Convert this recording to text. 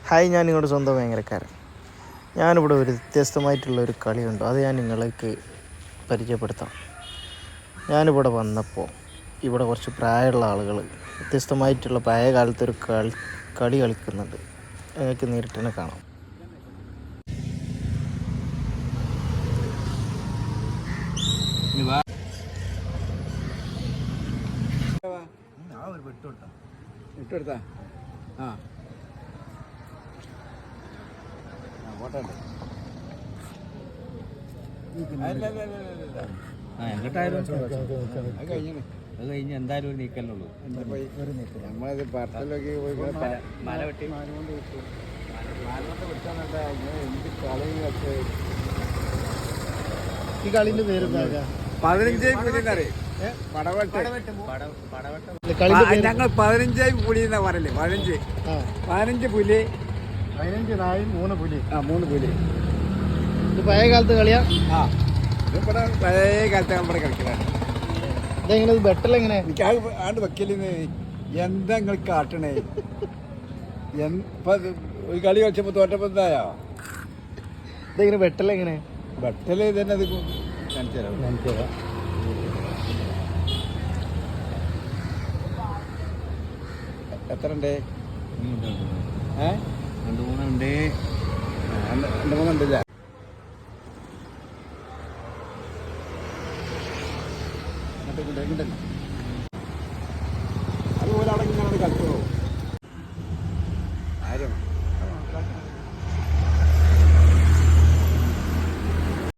Hi, ഞാൻ നിങ്ങളുടെ സ്വന്തം ഭയങ്കരക്കാരൻ. ഞാനിവിടെ ഒരു വ്യത്യസ്തമായിട്ടുള്ളൊരു കളിയുണ്ട്, അത് ഞാൻ നിങ്ങൾക്ക് പരിചയപ്പെടുത്താം. ഞാനിവിടെ വന്നപ്പോൾ ഇവിടെ കുറച്ച് പ്രായമുള്ള ആളുകൾ വ്യത്യസ്തമായിട്ടുള്ള പഴയ കാലത്തൊരു കളി കളിക്കുന്നുണ്ട്. നിങ്ങൾക്ക് നേരിട്ട് തന്നെ കാണാം. വിട്ടെടുത്താ ആ കഴിഞ്ഞ് എന്തായാലും ഒരു നീക്കലുള്ളൂ. നമ്മളത് പറത്തിലൊക്കെ പോയി മല വെട്ടി എന്ത് കളി കളിച്ച് ഈ കളീൻ്റെ പേര് 15 പുലിന്നറിയ പടവെട്ട്. കളി ഞങ്ങൾ 15 പുലി എന്നാ പറയല്ലേ. 15 പുലി, 15 നായും 3 പുലി. 3 പുലി. ഇത് പഴയ കാലത്ത് കളിയാ. ഇതിവിടെ പഴയ കാലത്ത് നമ്മുടെ കളിക്കലാണ്. ഇതെങ്ങനെ ബെട്ടലെങ്ങനെ? എനിക്ക് ആണ്ട് വെക്കലിന്ന് എന്താ നിങ്ങൾ കാട്ടണേ? ഒരു കളി കളിച്ചപ്പോ തോറ്റപ്പോ എന്തായോ? ഇതെങ്ങനെ ബെട്ടലെങ്ങനെ? ബെട്ടല് തന്നെ അത് കാണിച്ചു തരാം. എത്ര ഉണ്ട്? 2 3 ഉണ്ടല്ലേ? ഇങ്ങോട്ട്